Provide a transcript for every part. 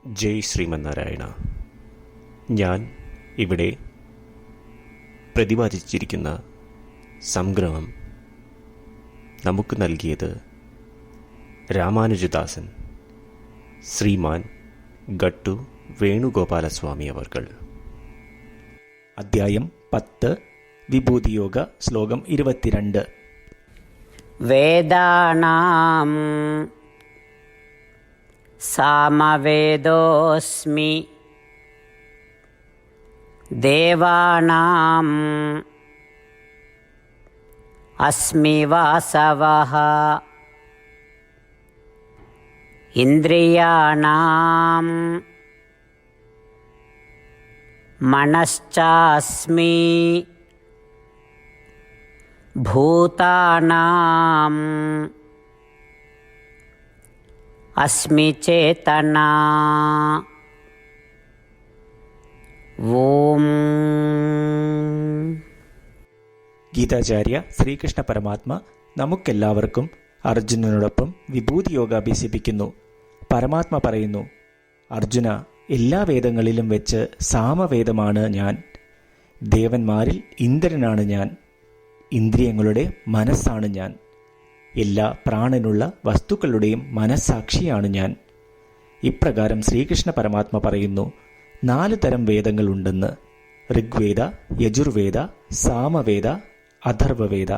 ജയ് ശ്രീമന്നാരായണ. ഞാൻ ഇവിടെ പ്രതിപാദിച്ചിരിക്കുന്ന സംഗ്രഹം നമുക്ക് നൽകിയത് രാമാനുജദാസൻ ശ്രീമാൻ ഗട്ടു വേണുഗോപാലസ്വാമി അവർകൾ. അധ്യായം 10 വിഭൂതിയോഗ ശ്ലോകം 22. വേദാനാം സാമവേദോസ്മി ദേവാനാം അസ്മി വാസവഃ ഇന്ദ്രിയാണാം മനശ്ചാസ്മി ഭൂതാനാം അസ്മി ചേതനാ. ഓം. ഗീതാചാര്യ ശ്രീകൃഷ്ണ പരമാത്മ നമുക്കെല്ലാവർക്കും അർജുനനോടൊപ്പം വിഭൂതിയോഗ അഭ്യസിപ്പിക്കുന്നു. പരമാത്മ പറയുന്നു, അർജുന, എല്ലാ വേദങ്ങളിലും വെച്ച് സാമവേദമാണ് ഞാൻ. ദേവന്മാരിൽ ഇന്ദ്രനാണ് ഞാൻ. ഇന്ദ്രിയങ്ങളുടെ മനസ്സാണ് ഞാൻ. എല്ലാ പ്രാണനുള്ള വസ്തുക്കളുടെയും മനസ്സാക്ഷിയാണ് ഞാൻ. ഇപ്രകാരം ശ്രീകൃഷ്ണ പരമാത്മ പറയുന്നു, 4 തരം വേദങ്ങളുണ്ടെന്ന്. ഋഗ്വേദ, യജുർവേദ, സാമവേദ, അഥർവവേദ.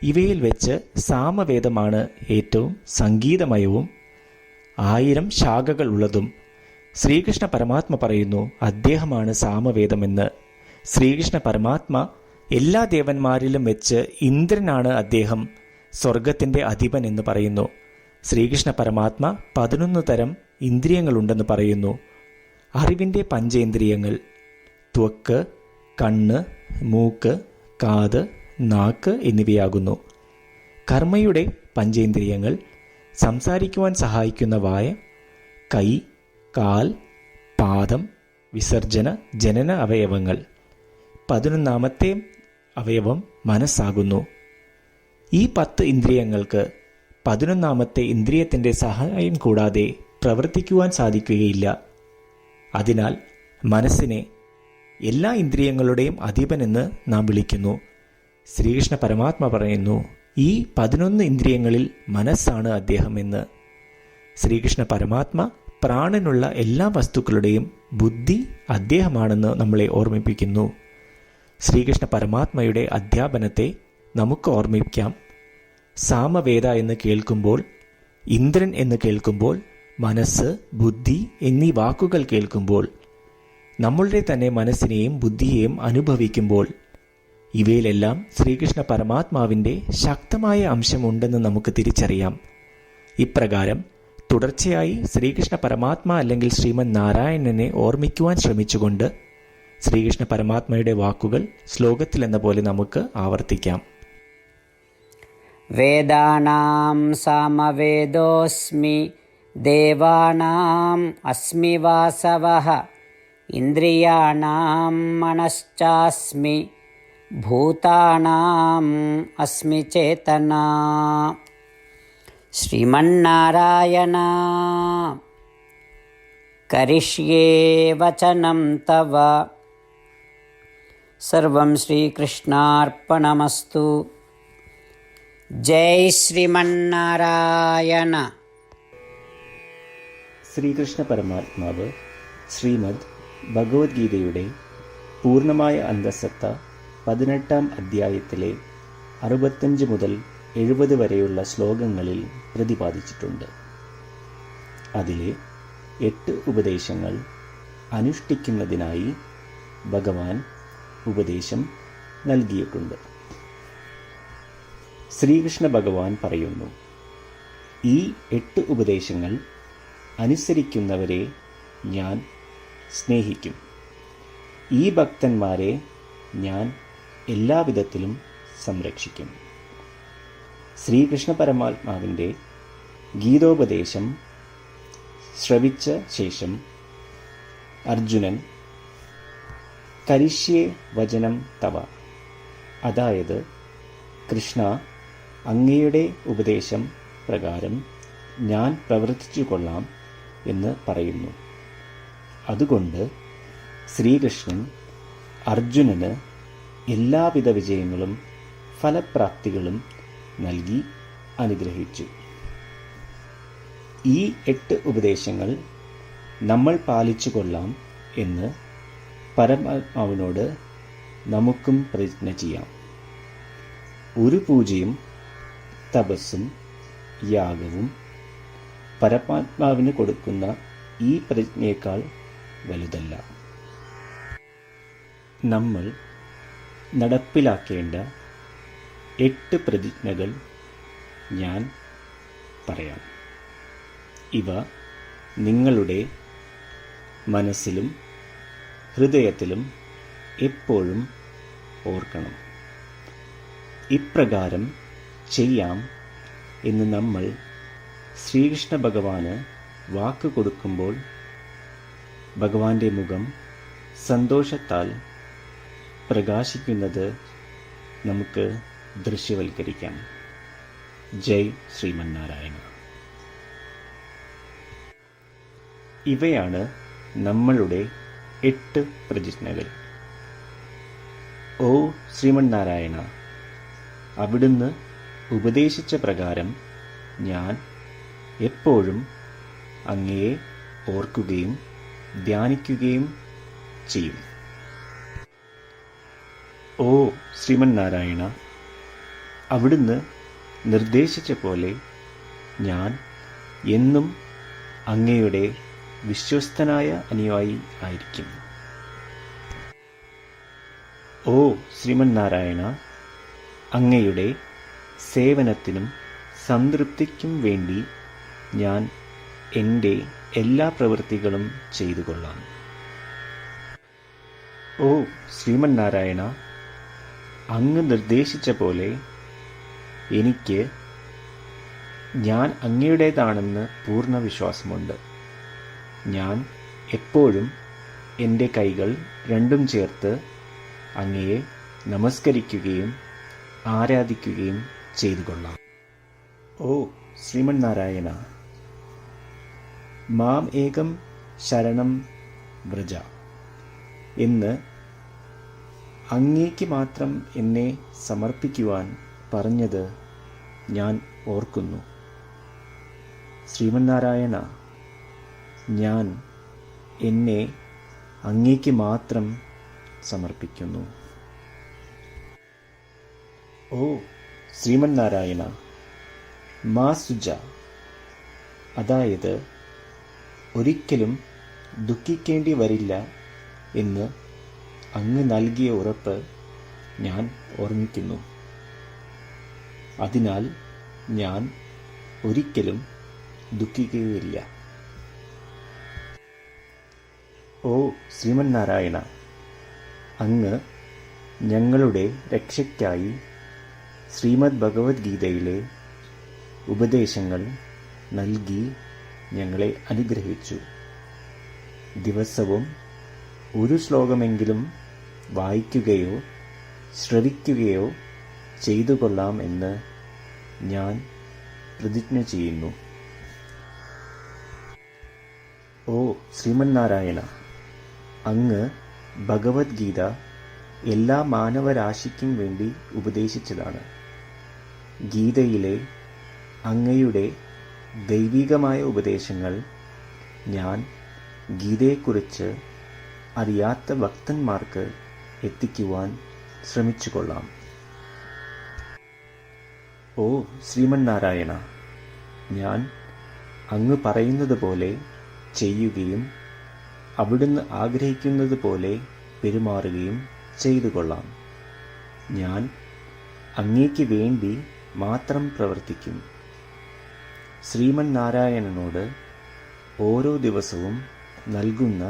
ഇവയിൽ വെച്ച് സാമവേദമാണ് ഏറ്റവും സംഗീതമയവും 1000 ശാഖകൾ ഉള്ളതും. ശ്രീകൃഷ്ണ പരമാത്മ പറയുന്നു, അദ്ദേഹമാണ് സാമവേദമെന്ന്. ശ്രീകൃഷ്ണ പരമാത്മ എല്ലാ ദേവന്മാരിലും വെച്ച് ഇന്ദ്രനാണ് അദ്ദേഹം, സ്വർഗത്തിൻ്റെ അധിപൻ എന്ന് പറയുന്നു. ശ്രീകൃഷ്ണ പരമാത്മ 11 തരം ഇന്ദ്രിയങ്ങളുണ്ടെന്ന് പറയുന്നു. അറിവിൻ്റെ പഞ്ചേന്ദ്രിയങ്ങൾ ത്വക്ക്, കണ്ണ്, മൂക്ക്, കാത്, നാക്ക് എന്നിവയാകുന്നു. കർമ്മയുടെ പഞ്ചേന്ദ്രിയങ്ങൾ സംസാരിക്കുവാൻ സഹായിക്കുന്ന വായ, കൈ, കാൽ, പാദം, വിസർജന, ജനന അവയവങ്ങൾ. 11ാമത്തെ അവയവം മനസ്സാകുന്നു. ഈ 10 ഇന്ദ്രിയങ്ങൾക്ക് 11ാമത്തെ ഇന്ദ്രിയത്തിൻ്റെ സഹായം കൂടാതെ പ്രവർത്തിക്കുവാൻ സാധിക്കുകയില്ല. അതിനാൽ മനസ്സിനെ എല്ലാ ഇന്ദ്രിയങ്ങളുടെയും അധിപനെന്ന് നാം വിളിക്കുന്നു. ശ്രീകൃഷ്ണ പരമാത്മ പറയുന്നു, ഈ 11 ഇന്ദ്രിയങ്ങളിൽ മനസ്സാണ് അദ്ദേഹം എന്ന്. ശ്രീകൃഷ്ണ പരമാത്മ പ്രാണനുള്ള എല്ലാ വസ്തുക്കളുടെയും ബുദ്ധി അദ്ദേഹമാണെന്ന് നമ്മളെ ഓർമ്മിപ്പിക്കുന്നു. ശ്രീകൃഷ്ണ പരമാത്മയുടെ അധ്യാപനത്തെ നമുക്ക് ഓർമ്മിക്കാം. സാമവേദ എന്ന് കേൾക്കുമ്പോൾ, ഇന്ദ്രൻ എന്ന് കേൾക്കുമ്പോൾ, മനസ്സ്, ബുദ്ധി എന്നീ വാക്കുകൾ കേൾക്കുമ്പോൾ, നമ്മളുടെ തന്നെ മനസ്സിനെയും ബുദ്ധിയെയും അനുഭവിക്കുമ്പോൾ, ഇവയിലെല്ലാം ശ്രീകൃഷ്ണ പരമാത്മാവിൻ്റെ ശക്തമായ അംശമുണ്ടെന്ന് നമുക്ക് തിരിച്ചറിയാം. ഇപ്രകാരം തുടർച്ചയായി ശ്രീകൃഷ്ണ പരമാത്മ അല്ലെങ്കിൽ ശ്രീമൻ നാരായണനെ ഓർമ്മിക്കുവാൻ ശ്രമിച്ചുകൊണ്ട് ശ്രീകൃഷ്ണ പരമാത്മയുടെ വാക്കുകൾ ശ്ലോകത്തിൽ എന്ന പോലെ നമുക്ക് ആവർത്തിക്കാം. വേദാനാം സാമവേദോസ്മി ദേവാനാം അസ്മി വാസവഃ ഇന്ദ്രിയാണാം മനശ്ചാസ്മി ഭൂതാനാം അസ്മി ചേതനാ. ശ്രീമന്നാരായണ കരിഷ്യേ വചനം തവ. സർവം ശ്രീകൃഷ്ണാർപ്പണമസ്തു. ജയ് ശ്രീമന്നാരായണ. ശ്രീകൃഷ്ണ പരമാത്മാവ് ശ്രീമദ് ഭഗവത്ഗീതയുടെ പൂർണ്ണമായ അന്തഃസത്ത 18ാം അധ്യായത്തിലെ 65 മുതൽ 70 വരെയുള്ള ശ്ലോകങ്ങളിൽ പ്രതിപാദിച്ചിട്ടുണ്ട്. അതിലെ 8 ഉപദേശങ്ങൾ അനുഷ്ഠിക്കുന്നതിനായി ഭഗവാൻ ഉപദേശം നൽകിയിട്ടുണ്ട്. ശ്രീകൃഷ്ണ ഭഗവാൻ പറയുന്നു, ഈ 8 ഉപദേശങ്ങൾ അനുസരിക്കുന്നവരെ ഞാൻ സ്നേഹിക്കും. ഈ ഭക്തന്മാരെ ഞാൻ എല്ലാവിധത്തിലും സംരക്ഷിക്കും. ശ്രീകൃഷ്ണ പരമാത്മാവിൻ്റെ ഗീതോപദേശം ശ്രവിച്ച ശേഷം അർജുനൻ കരിഷ്യേ വചനം തവ, അതായത് കൃഷ്ണ, അങ്ങയുടെ ഉപദേശം പ്രകാരം ഞാൻ പ്രവർത്തിച്ചു കൊള്ളാം എന്ന് പറയുന്നു. അതുകൊണ്ട് ശ്രീകൃഷ്ണൻ അർജുനന് എല്ലാവിധ വിജയങ്ങളും ഫലപ്രാപ്തികളും നൽകി അനുഗ്രഹിച്ചു. ഈ 8 ഉപദേശങ്ങൾ നമ്മൾ പാലിച്ചു കൊള്ളാം എന്ന് പരമാത്മാവിനോട് നമുക്കും പ്രതിജ്ഞ ചെയ്യാം. ഒരു പൂജയും തപസ്സും യാഗവും പരമാത്മാവിന് കൊടുക്കുന്ന ഈ പ്രതിജ്ഞയേക്കാൾ വലുതല്ല. നമ്മൾ നടപ്പിലാക്കേണ്ട 8 പ്രതിജ്ഞകൾ ഞാൻ പറയാം. ഇവ നിങ്ങളുടെ മനസ്സിലും ഹൃദയത്തിലും എപ്പോഴും ഓർക്കണം. ഇപ്രകാരം ചെയ്യാം എന്ന് നമ്മൾ ശ്രീകൃഷ്ണ ഭഗവാന് വാക്ക് കൊടുക്കുമ്പോൾ ഭഗവാന്റെ മുഖം സന്തോഷത്താൽ പ്രകാശിക്കുന്നത് നമുക്ക് ദൃശ്യവൽക്കരിക്കാം. ജയ് ശ്രീമന്നാരായണ. ഇവയാണ് നമ്മളുടെ 8 പ്രതിജ്ഞകൾ. ഓ ശ്രീമന്നാരായണ, അവിടുന്ന് ഉപദേശിച്ച പ്രകാരം ഞാൻ എപ്പോഴും അങ്ങയെ ഓർക്കുകയും ധ്യാനിക്കുകയും ചെയ്യും. ഓ ശ്രീമന്നാരായണ, അവിടുന്ന് നിർദ്ദേശിച്ച പോലെ ഞാൻ എന്നും അങ്ങയുടെ വിശ്വസ്തനായ അനുയായി ആയിരിക്കും. ഓ ശ്രീമന്നാരായണ, അങ്ങയുടെ സേവനത്തിനും സംതൃപ്തിക്കും വേണ്ടി ഞാൻ എൻ്റെ എല്ലാ പ്രവൃത്തികളും ചെയ്തു കൊള്ളാം. ഓ ശ്രീമന്നാരായണ, അങ്ങ് നിർദ്ദേശിച്ച പോലെ എനിക്ക് ഞാൻ അങ്ങയുടേതാണെന്ന് പൂർണ്ണ വിശ്വാസമുണ്ട്. ഞാൻ എപ്പോഴും എൻ്റെ കൈകൾ രണ്ടും ചേർത്ത് അങ്ങയെ നമസ്കരിക്കുകയും ആരാധിക്കുകയും ചെയ്തു കൊള്ളാം. ഓ ശ്രീമന്നാരായണ, മാം ഏകം ശരണം വ്രജ എന്ന് അങ്ങേക്ക് മാത്രം എന്നെ സമർപ്പിക്കുവാൻ പറഞ്ഞത് ഞാൻ ഓർക്കുന്നു. ശ്രീമന്നാരായണ, ഞാൻ എന്നെ അങ്ങേക്ക് മാത്രം സമർപ്പിക്കുന്നു. ഓ ശ്രീമന്നാരായണ, മാ സുജ, അതായത് ഒരിക്കലും ദുഃഖിക്കേണ്ടി വരില്ല എന്ന് അങ്ങ് നൽകിയ ഉറപ്പ് ഞാൻ ഓർമ്മിക്കുന്നു. അതിനാൽ ഞാൻ ഒരിക്കലും ദുഃഖിക്കുകയില്ല. ഓ ശ്രീമന്നാരായണ, അങ്ങ് ഞങ്ങളുടെ രക്ഷയ്ക്കായി ശ്രീമദ് ഭഗവത്ഗീതയിലെ ഉപദേശങ്ങൾ നൽകി ഞങ്ങളെ അനുഗ്രഹിച്ചു. ദിവസവും ഒരു ശ്ലോകമെങ്കിലും വായിക്കുകയോ ശ്രവിക്കുകയോ ചെയ്തു കൊള്ളാം എന്ന് ഞാൻ പ്രതിജ്ഞ ചെയ്യുന്നു. ഓ ശ്രീമന്നാരായണ, അങ്ങ് ഭഗവത്ഗീത എല്ലാ മാനവരാശിക്കും വേണ്ടി ഉപദേശിച്ചതാണ്. ഗീതയിലെ അങ്ങയുടെ ദൈവികമായ ഉപദേശങ്ങൾ ഞാൻ ഗീതയെക്കുറിച്ച് അറിയാത്ത ഭക്തന്മാർക്ക് എത്തിക്കുവാൻ ശ്രമിച്ചുകൊള്ളാം. ഓ ശ്രീമന്നാരായണ, ഞാൻ അങ്ങ് പറയുന്നത് പോലെ ചെയ്യുകയും അവിടുന്ന് ആഗ്രഹിക്കുന്നത് പോലെ പെരുമാറുകയും ചെയ്തു കൊള്ളാം. ഞാൻ അങ്ങേക്ക് വേണ്ടി മാത്രം പ്രവർത്തിക്കും. ശ്രീമന്നാരായണനോട് ഓരോ ദിവസവും നൽകുന്ന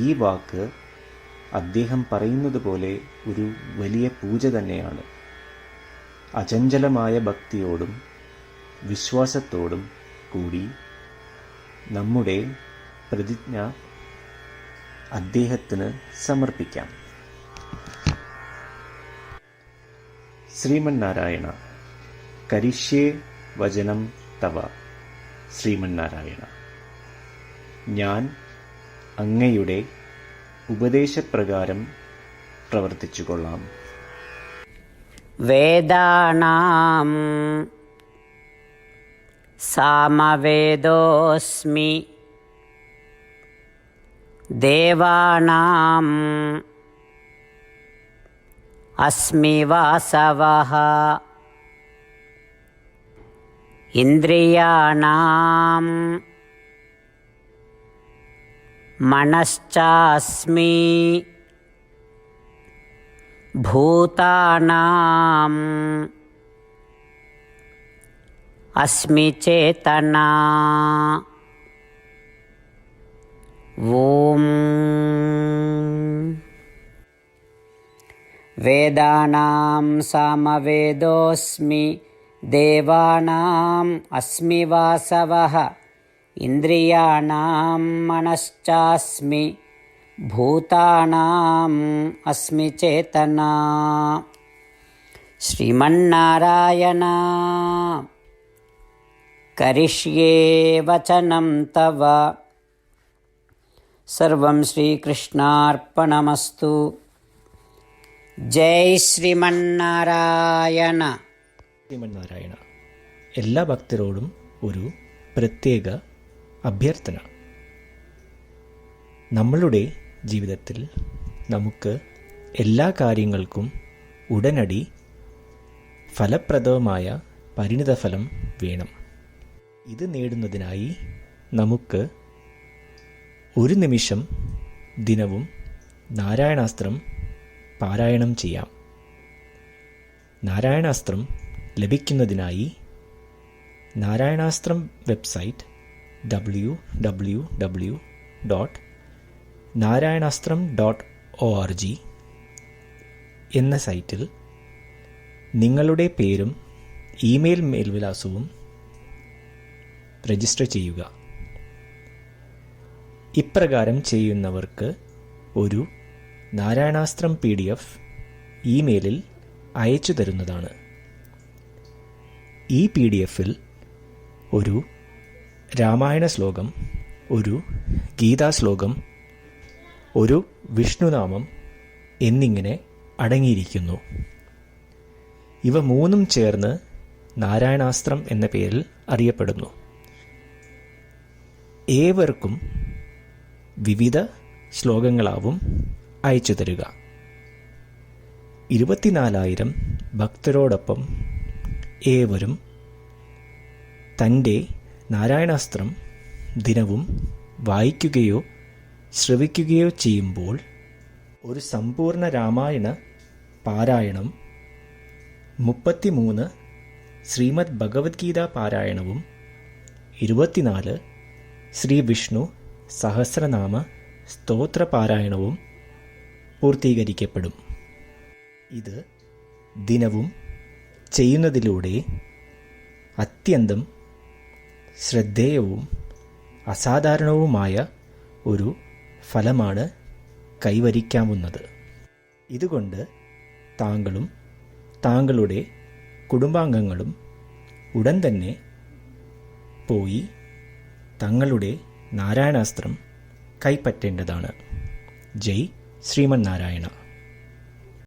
ഈ വാക്ക് അദ്ദേഹം പറയുന്നത് പോലെ ഒരു വലിയ പൂജ തന്നെയാണ്. അചഞ്ചലമായ ഭക്തിയോടും വിശ്വാസത്തോടും കൂടി നമ്മുടെ പ്രതിജ്ഞ അദ്ദേഹത്തിന് സമർപ്പിക്കാം. ശ്രീമന്നാരായണ, കരിഷ്യേ വചനം തവ. ശ്രീമന്നാരായണ, ഞാൻ അങ്ങയുടെ ഉപദേശപ്രകാരം പ്രവർത്തിച്ചുകൊള്ളാം. വേദാനാം സാമവേദോസ്മി ദേവാനാം അസ്മി വാസവഃ ഇന്ദ്രിയാണാം മനശ്ചാസ്മി ഭൂതാനാം അസ്മി ചേതനാ. ഓം വേദാനാം സാമവേദോസ്മി ദേവാനാം അസ്മി വാസവഃ ഇന്ദ്രിയാണാം മനശ്ചാസ്മി ഭൂതാനാം അസ്മി ചേതനാ. ശ്രീമന്നാരായണ കരിഷ്യേ വചനം തവ. സർവം ശ്രീകൃഷ്ണാർപ്പണമസ്തു. ജയ് ശ്രീമന്നാരായണ. ശ്രീമന്നാരായണ. എല്ലാ ഭക്തരോടും ഒരു പ്രത്യേക അഭ്യർത്ഥന. നമ്മളുടെ ജീവിതത്തിൽ നമുക്ക് എല്ലാ കാര്യങ്ങൾക്കും ഉടനടി ഫലപ്രദമായ പരിണിതഫലം വേണം. ഇത് നേടുന്നതിനായി നമുക്ക് ഒരു നിമിഷം ദിനവും നാരായണാസ്ത്രം പാരായണം ചെയ്യാം. നാരായണാസ്ത്രം ലഭിക്കുന്നതിനായി നാരായണാസ്ത്രം വെബ്സൈറ്റ് www.narayanaastram.org എന്ന സൈറ്റിൽ നിങ്ങളുടെ പേരും ഇമെയിൽ മേൽവിലാസവും രജിസ്റ്റർ ചെയ്യുക. ഇപ്രകാരം ചെയ്യുന്നവർക്ക് ഒരു നാരായണാസ്ത്രം PDF ഇമെയിലിൽ അയച്ചു തരുന്നതാണ്. ഈ PDF-ൽ ഒരു രാമായണ ശ്ലോകം, ഒരു ഗീതാശ്ലോകം, ഒരു വിഷ്ണുനാമം എന്നിങ്ങനെ അടങ്ങിയിരിക്കുന്നു. ഇവ മൂന്നും ചേർന്ന് നാരായണാസ്ത്രം എന്ന പേരിൽ അറിയപ്പെടുന്നു. ഏവർക്കും വിവിധ ശ്ലോകങ്ങളാവും അയച്ചു തരിക. 24,000 ഭക്തരോടൊപ്പം ഏവരും തൻ്റെ നാരായണാസ്ത്രം ദിനവും വായിക്കുകയോ ശ്രവിക്കുകയോ ചെയ്യുമ്പോൾ ഒരു സമ്പൂർണ്ണ രാമായണ പാരായണം, 33 ശ്രീമദ് ഭഗവത്ഗീത പാരായണവും 24 ശ്രീ വിഷ്ണു സഹസ്രനാമ സ്തോത്ര പാരായണവും പൂർത്തീകരിക്കപ്പെടും. ഇത് ദിനവും ചെയ്യുന്നതിലൂടെ അത്യന്തം ശ്രദ്ധേയവും അസാധാരണവുമായ ഒരു ഫലമാണ് കൈവരിക്കാവുന്നത്. ഇതുകൊണ്ട് താങ്കളും താങ്കളുടെ കുടുംബാംഗങ്ങളും ഉടൻ തന്നെ പോയി തങ്ങളുടെ നാരായണാസ്ത്രം കൈപ്പറ്റേണ്ടതാണ്. ജയ് ശ്രീമന്നാരായണ.